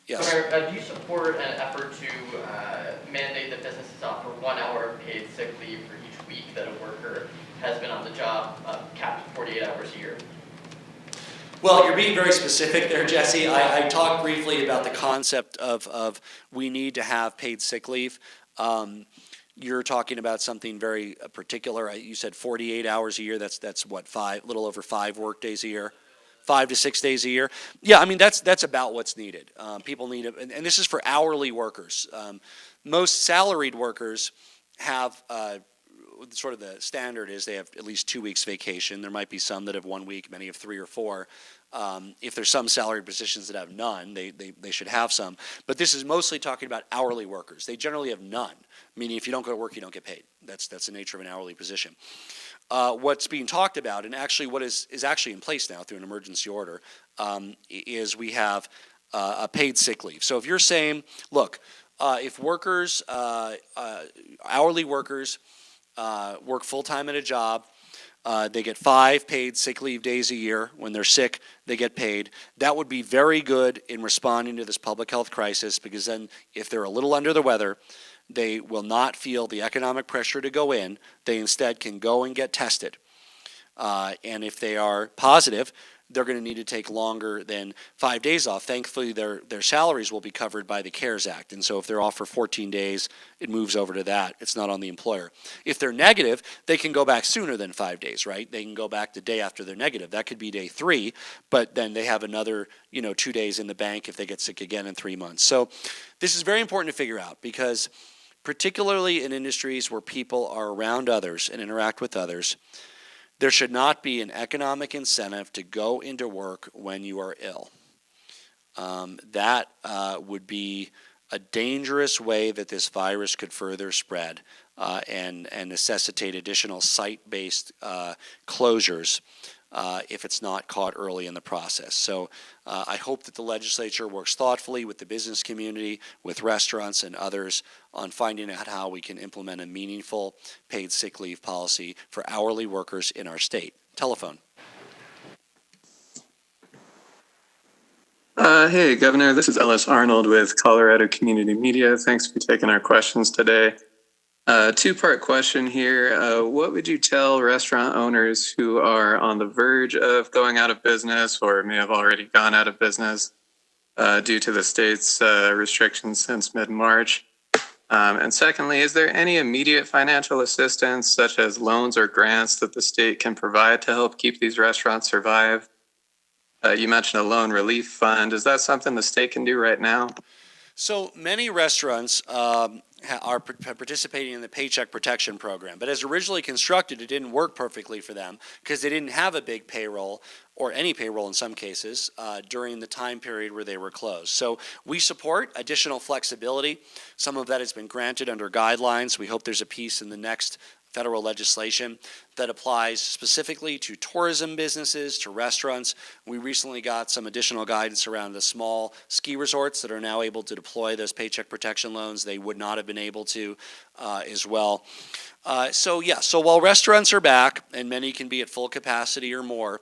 [SPEAKER 1] Yes.
[SPEAKER 4] Governor, do you support an effort to mandate that businesses offer 1 hour of paid sick leave for each week that a worker has been on the job, capped at 48 hours a year?
[SPEAKER 1] Well, you're being very specific there, Jesse. I talked briefly about the concept of we need to have paid sick leave. You're talking about something very particular. You said 48 hours a year. That's what, little over 5 work days a year? 5 to 6 days a year. Yeah, I mean, that's about what's needed. People need it, and this is for hourly workers. Most salaried workers have sort of the standard is they have at least 2 weeks vacation. There might be some that have 1 week, many have 3 or 4. If there's some salaried positions that have none, they should have some. But this is mostly talking about hourly workers. They generally have none, meaning if you don't go to work, you don't get paid. That's the nature of an hourly position. What's being talked about, and actually what is actually in place now through an emergency order, is we have a paid sick leave. So if you're saying, look, if workers, hourly workers, work full-time at a job, they get 5 paid sick leave days a year. When they're sick, they get paid. That would be very good in responding to this public health crisis, because then if they're a little under the weather, they will not feel the economic pressure to go in. They instead can go and get tested. And if they are positive, they're going to need to take longer than 5 days off. Thankfully, their salaries will be covered by the CARES Act. And so if they're off for 14 days, it moves over to that. It's not on the employer. If they're negative, they can go back sooner than 5 days, right? They can go back the day after they're negative. That could be day 3, but then they have another 2 days in the bank if they get sick again in 3 months. So this is very important to figure out, because particularly in industries where people are around others and interact with others, there should not be an economic incentive to go into work when you are ill. That would be a dangerous way that this virus could further spread and necessitate additional site-based closures if it's not caught early in the process. So I hope that the legislature works thoughtfully with the business community, with restaurants and others on finding out how we can implement a meaningful paid sick leave policy for hourly workers in our state. Telephone.
[SPEAKER 5] Hey, Governor, this is Ellis Arnold with Colorado Community Media. Thanks for taking our questions today. Two-part question here. What would you tell restaurant owners who are on the verge of going out of business or may have already gone out of business due to the state's restrictions since mid-March? And secondly, is there any immediate financial assistance, such as loans or grants, that the state can provide to help keep these restaurants survive? You mentioned a loan relief fund. Is that something the state can do right now?
[SPEAKER 1] So many restaurants are participating in the Paycheck Protection Program, but as originally constructed, it didn't work perfectly for them because they didn't have a big payroll, or any payroll in some cases, during the time period where they were closed. So we support additional flexibility. Some of that has been granted under guidelines. We hope there's a piece in the next federal legislation that applies specifically to tourism businesses, to restaurants. We recently got some additional guidance around the small ski resorts that are now able to deploy those paycheck protection loans. They would not have been able to as well. So while restaurants are back, and many can be at full capacity or more,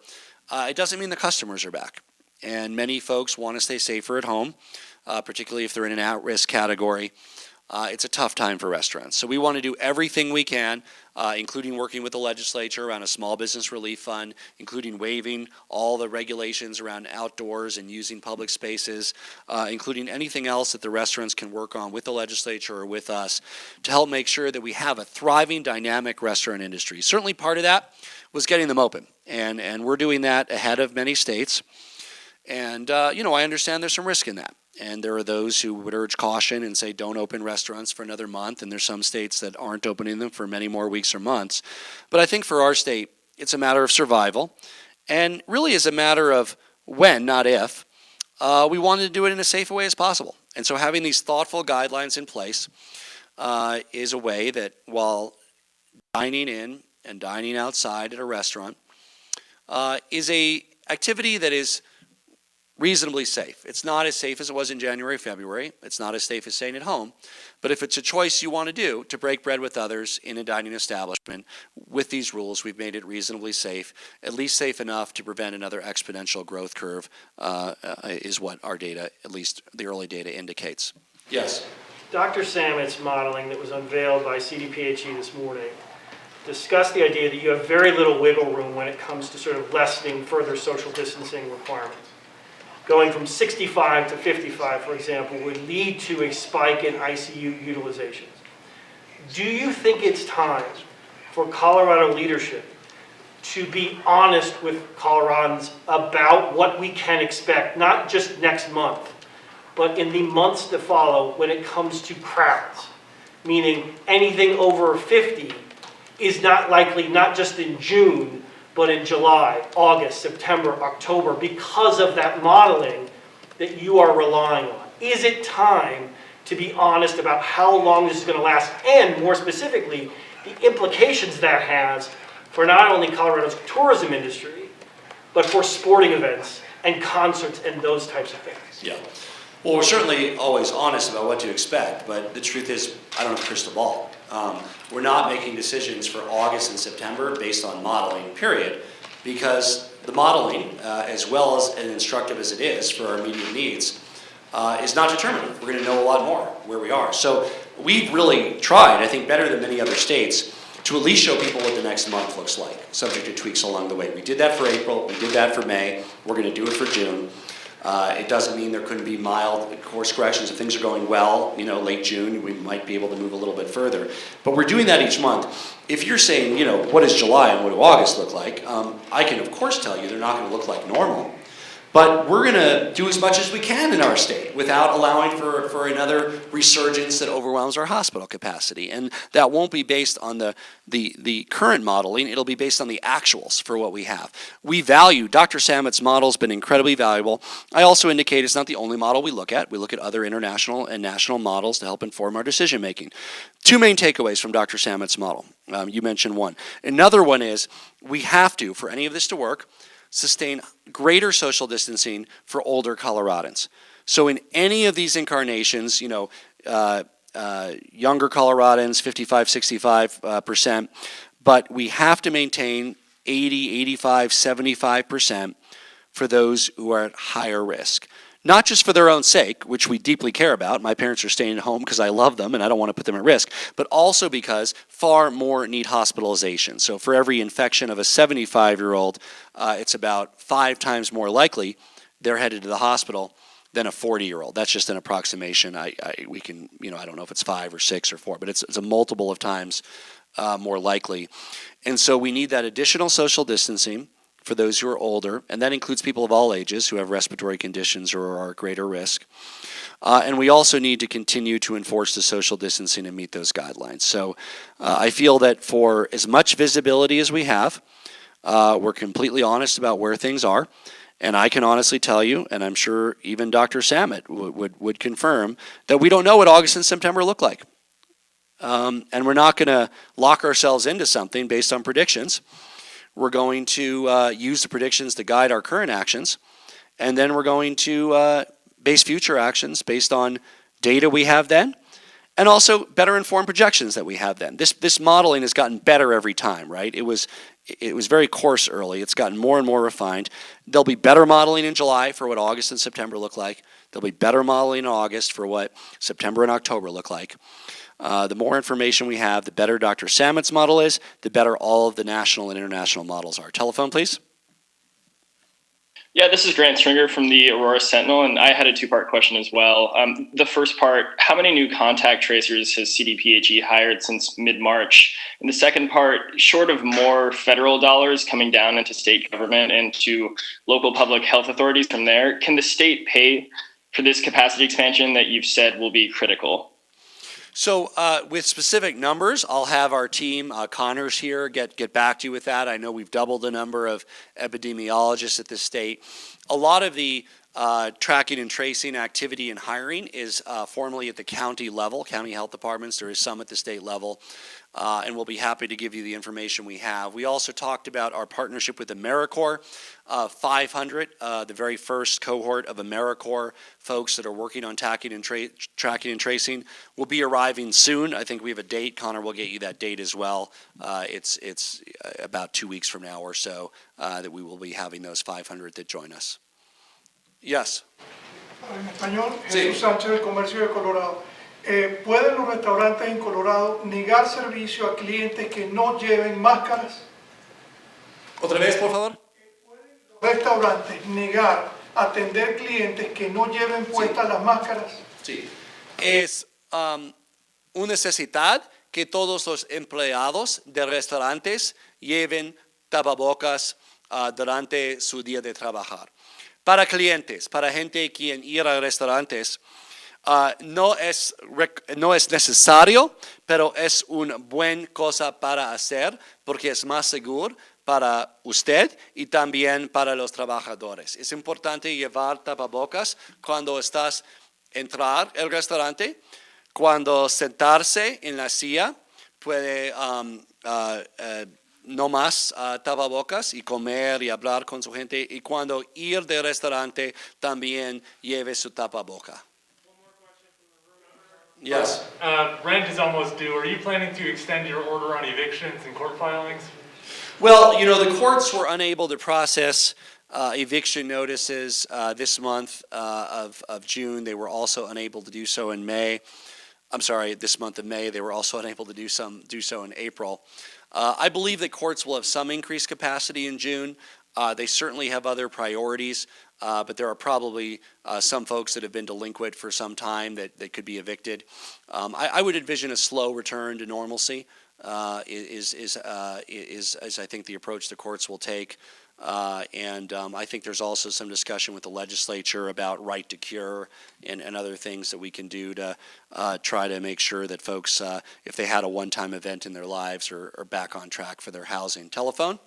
[SPEAKER 1] it doesn't mean the customers are back. And many folks want to stay safer at home, particularly if they're in an at-risk category. It's a tough time for restaurants. So we want to do everything we can, including working with the legislature around a small business relief fund, including waiving all the regulations around outdoors and using public spaces, including anything else that the restaurants can work on with the legislature or with us to help make sure that we have a thriving, dynamic restaurant industry. Certainly part of that was getting them open, and we're doing that ahead of many states. And, I understand there's some risk in that. And there are those who would urge caution and say don't open restaurants for another month, and there's some states that aren't opening them for many more weeks or months. But I think for our state, it's a matter of survival, and really is a matter of when, not if, we wanted to do it in as safe a way as possible. And so having these thoughtful guidelines in place is a way that while dining in and dining outside at a restaurant is a activity that is reasonably safe. It's not as safe as it was in January, February. It's not as safe as staying at home. But if it's a choice you want to do to break bread with others in a dining establishment, with these rules, we've made it reasonably safe, at least safe enough to prevent another exponential growth curve, is what our data, at least the early data, indicates. Yes?
[SPEAKER 6] Dr. Samet's modeling that was unveiled by CDPHE this morning discussed the idea that you have very little wiggle room when it comes to sort of lessening further social distancing requirements. Going from 65 to 55, for example, would lead to a spike in ICU utilizations. Do you think it's time for Colorado leadership to be honest with Coloradans about what we can expect, not just next month, but in the months to follow when it comes to crowds? Meaning anything over 50 is not likely, not just in June, but in July, August, September, October, because of that modeling that you are relying on. Is it time to be honest about how long this is going to last, and more specifically, the implications that has for not only Colorado's tourism industry, but for sporting events and concerts and those types of things?
[SPEAKER 1] Yeah. Well, we're certainly always honest about what to expect, but the truth is, I don't have a crystal ball. We're not making decisions for August and September based on modeling, period, because the modeling, as well as instructive as it is for our immediate needs, is not determinative. We're going to know a lot more where we are. So we've really tried, I think better than many other states, to at least show people what the next month looks like, subject to tweaks along the way. We did that for April, we did that for May, we're going to do it for June. It doesn't mean there couldn't be mild course corrections. If things are going well, late June, we might be able to move a little bit further. But we're doing that each month. If you're saying, what does July and what do August look like? I can, of course, tell you they're not going to look like normal. But we're going to do as much as we can in our state without allowing for another resurgence that overwhelms our hospital capacity. And that won't be based on the current modeling. It'll be based on the actuals for what we have. We value, Dr. Samet's model has been incredibly valuable. I also indicate it's not the only model we look at. We look at other international and national models to help inform our decision making. Two main takeaways from Dr. Samet's model. You mentioned one. Another one is we have to, for any of this to work, sustain greater social distancing for older Coloradans. So in any of these incarnations, younger Coloradans, 55, 65%, but we have to maintain 80, 85, 75% for those who are at higher risk. Not just for their own sake, which we deeply care about. My parents are staying at home because I love them and I don't want to put them at risk, but also because far more need hospitalization. So for every infection of a 75-year-old, it's about 5 times more likely they're headed to the hospital than a 40-year-old. That's just an approximation. We can, I don't know if it's 5 or 6 or 4, but it's a multiple of times more likely. And so we need that additional social distancing for those who are older, and that includes people of all ages who have respiratory conditions or are at greater risk. And we also need to continue to enforce the social distancing and meet those guidelines. So I feel that for as much visibility as we have, we're completely honest about where things are. And I can honestly tell you, and I'm sure even Dr. Samet would confirm, that we don't know what August and September look like. And we're not going to lock ourselves into something based on predictions. We're going to use the predictions to guide our current actions, and then we're going to base future actions based on data we have then, and also better informed projections that we have then. This modeling has gotten better every time, right? It was very coarse early. It's gotten more and more refined. There'll be better modeling in July for what August and September look like. There'll be better modeling in August for what September and October look like. The more information we have, the better Dr. Samet's model is, the better all of the national and international models are. Telephone, please.
[SPEAKER 7] Yeah, this is Grant Stringer from the Aurora Sentinel, and I had a two-part question as well. The first part, how many new contact tracers has CDPHE hired since mid-March? And the second part, short of more federal dollars coming down into state government and to local public health authorities from there, can the state pay for this capacity expansion that you've said will be critical?
[SPEAKER 1] So with specific numbers, I'll have our team, Connors here, get back to you with that. I know we've doubled the number of epidemiologists at the state. A lot of the tracking and tracing activity and hiring is formally at the county level, county health departments. There is some at the state level, and we'll be happy to give you the information we have. We also talked about our partnership with AmeriCorps. 500, the very first cohort of AmeriCorps folks that are working on tracking and tracing will be arriving soon. I think we have a date. Connor will get you that date as well. It's about 2 weeks from now or so that we will be having those 500 that join us. Yes.
[SPEAKER 8] En español,
[SPEAKER 1] Sí.
[SPEAKER 8] Jesús Sánchez del Comercio de Colorado. ¿Pueden los restaurantes en Colorado negar servicio a clientes que no lleven máscaras?
[SPEAKER 1] Otra vez, por favor.
[SPEAKER 8] Restaurantes negar atender clientes que no lleven puestas las máscaras.
[SPEAKER 1] Sí. Es una necesidad que todos los empleados de restaurantes lleven tapabocas durante su día de trabajar. Para clientes, para gente quien ir a restaurantes, no es necesario, pero es una buena cosa para hacer porque es más seguro para usted y también para los trabajadores. Es importante llevar tapabocas cuando estás entrar al restaurante, cuando sentarse en la silla, puede no más tapabocas y comer y hablar con su gente, y cuando ir del restaurante también lleve su tapaboca. Yes.
[SPEAKER 9] Rent is almost due. Are you planning to extend your order on evictions and court filings?
[SPEAKER 1] Well, the courts were unable to process eviction notices this month of June. They were also unable to do so in May. I'm sorry, this month of May. They were also unable to do so in April. I believe that courts will have some increased capacity in June. They certainly have other priorities, but there are probably some folks that have been delinquent for some time that could be evicted. I would envision a slow return to normalcy is I think the approach the courts will take. I think there's also some discussion with the legislature about right to cure and other things that we can do to try to make sure that folks, if they had a one-time event in their lives, are back on track for their housing. Telephone?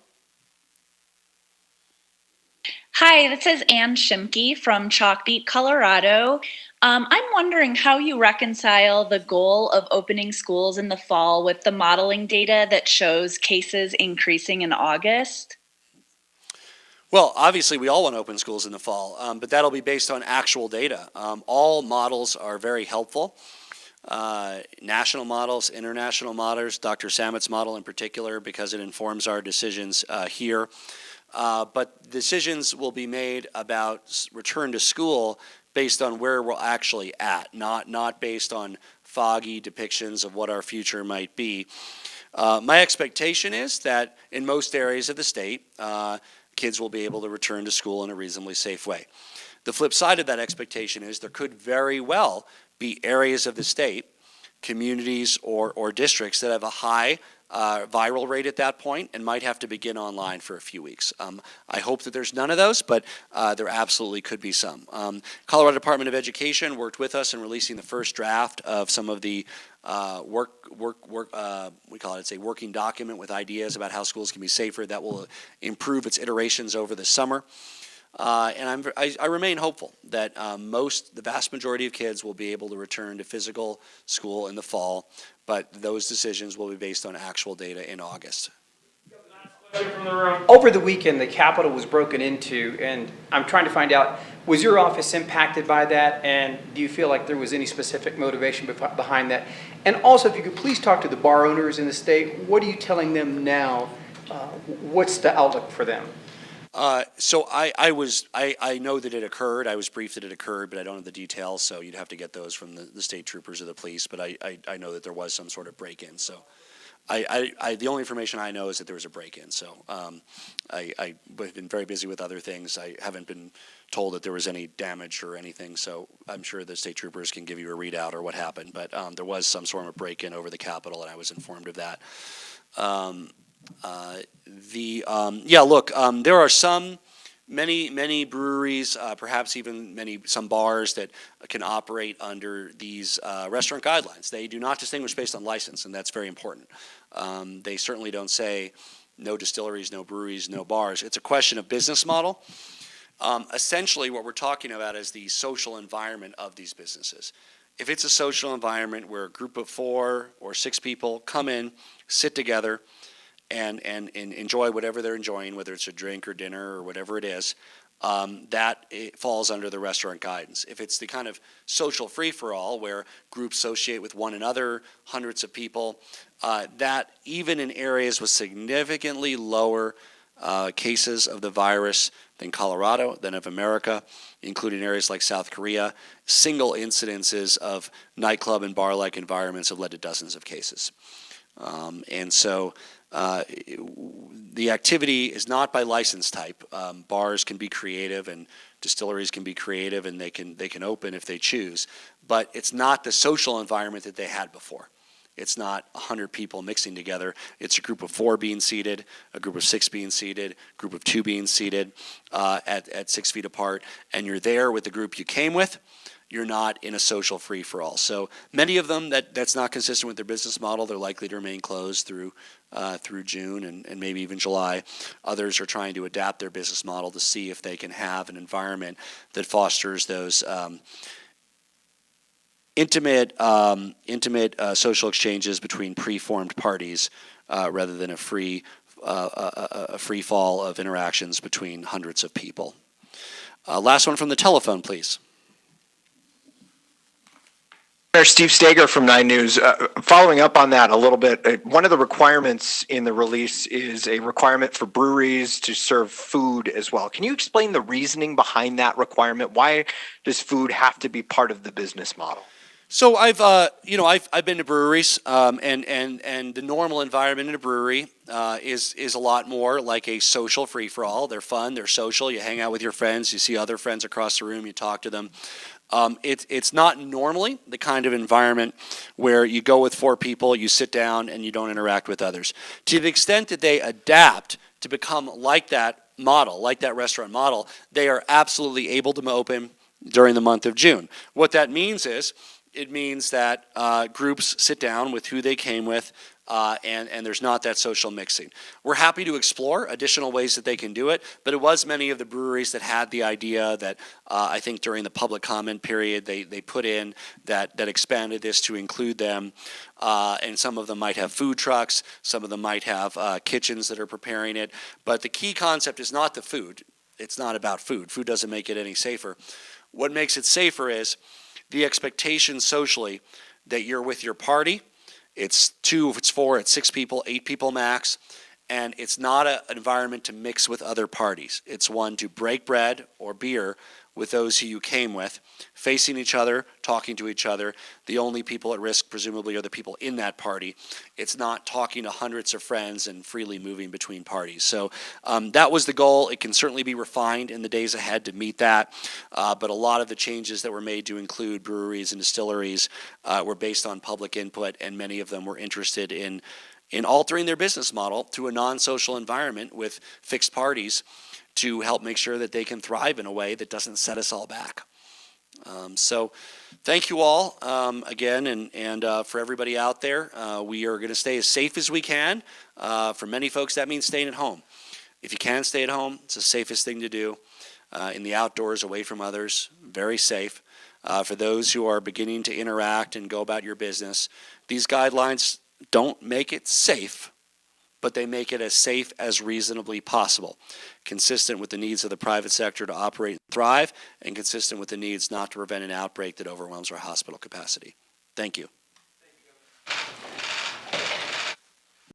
[SPEAKER 10] Hi, this is Ann Shimke from Chalkbeat, Colorado. I'm wondering how you reconcile the goal of opening schools in the fall with the modeling data that shows cases increasing in August.
[SPEAKER 1] Well, obviously, we all want to open schools in the fall, but that'll be based on actual data. All models are very helpful. National models, international models, Dr. Samet's model in particular, because it informs our decisions here. But decisions will be made about return to school based on where we're actually at, not based on foggy depictions of what our future might be. My expectation is that in most areas of the state, kids will be able to return to school in a reasonably safe way. The flip side of that expectation is there could very well be areas of the state, communities or districts that have a high viral rate at that point and might have to begin online for a few weeks. I hope that there's none of those, but there absolutely could be some. Colorado Department of Education worked with us in releasing the first draft of some of the we call it, it's a working document with ideas about how schools can be safer that will improve its iterations over the summer. And I remain hopeful that the vast majority of kids will be able to return to physical school in the fall, but those decisions will be based on actual data in August.
[SPEAKER 6] Question from the room.
[SPEAKER 2] Over the weekend, the Capitol was broken into, and I'm trying to find out, was your office impacted by that, and do you feel like there was any specific motivation behind that? And also, if you could please talk to the bar owners in the state, what are you telling them now? What's the outlook for them?
[SPEAKER 1] So I know that it occurred. I was briefed that it occurred, but I don't have the details, so you'd have to get those from the state troopers or the police, but I know that there was some sort of break-in, so. The only information I know is that there was a break-in. So I've been very busy with other things. I haven't been told that there was any damage or anything. So I'm sure the state troopers can give you a readout or what happened. But there was some sort of break-in over the Capitol, and I was informed of that. There are many breweries, perhaps even some bars that can operate under these restaurant guidelines. They do not distinguish based on license, and that's very important. They certainly don't say no distilleries, no breweries, no bars. It's a question of business model. Essentially, what we're talking about is the social environment of these businesses. If it's a social environment where a group of 4 or 6 people come in, sit together, and enjoy whatever they're enjoying, whether it's a drink or dinner or whatever it is, it falls under the restaurant guidance. If it's the kind of social free-for-all where groups associate with one another, hundreds of people, that even in areas with significantly lower cases of the virus than Colorado, than of America, including areas like South Korea, single incidences of nightclub and bar-like environments have led to dozens of cases. And so the activity is not by license type. Bars can be creative and distilleries can be creative, and they can open if they choose. But it's not the social environment that they had before. It's not 100 people mixing together. It's a group of 4 being seated, a group of 6 being seated, a group of 2 being seated at 6 feet apart, and you're there with the group you came with. You're not in a social free-for-all. So many of them, that's not consistent with their business model. They're likely to remain closed through June and maybe even July. Others are trying to adapt their business model to see if they can have an environment that fosters those intimate social exchanges between preformed parties rather than a free fall of interactions between hundreds of people. Last one from the telephone, please.
[SPEAKER 11] Mayor Steve Steger from 9 News. Following up on that a little bit, one of the requirements in the release is a requirement for breweries to serve food as well. Can you explain the reasoning behind that requirement? Why does food have to be part of the business model?
[SPEAKER 1] So I've been to breweries, and the normal environment in a brewery is a lot more like a social free-for-all. They're fun, they're social. You hang out with your friends, you see other friends across the room, you talk to them. It's not normally the kind of environment where you go with 4 people, you sit down, and you don't interact with others. To the extent that they adapt to become like that model, like that restaurant model, they are absolutely able to open during the month of June. What that means is, it means that groups sit down with who they came with, and there's not that social mixing. We're happy to explore additional ways that they can do it, but it was many of the breweries that had the idea that I think during the public comment period they put in that expanded this to include them, and some of them might have food trucks, some of them might have kitchens that are preparing it, but the key concept is not the food. It's not about food. Food doesn't make it any safer. What makes it safer is the expectation socially that you're with your party. It's 2, if it's 4, it's 6 people, 8 people max, and it's not an environment to mix with other parties. It's one to break bread or beer with those who you came with, facing each other, talking to each other. The only people at risk, presumably, are the people in that party. It's not talking to hundreds of friends and freely moving between parties. So that was the goal. It can certainly be refined in the days ahead to meet that, but a lot of the changes that were made to include breweries and distilleries were based on public input, and many of them were interested in altering their business model to a non-social environment with fixed parties to help make sure that they can thrive in a way that doesn't set us all back. So thank you all again, and for everybody out there, we are going to stay as safe as we can. For many folks, that means staying at home. If you can stay at home, it's the safest thing to do. In the outdoors, away from others, very safe. For those who are beginning to interact and go about your business, these guidelines don't make it safe, but they make it as safe as reasonably possible, consistent with the needs of the private sector to operate and thrive, and consistent with the needs not to prevent an outbreak that overwhelms our hospital capacity. Thank you.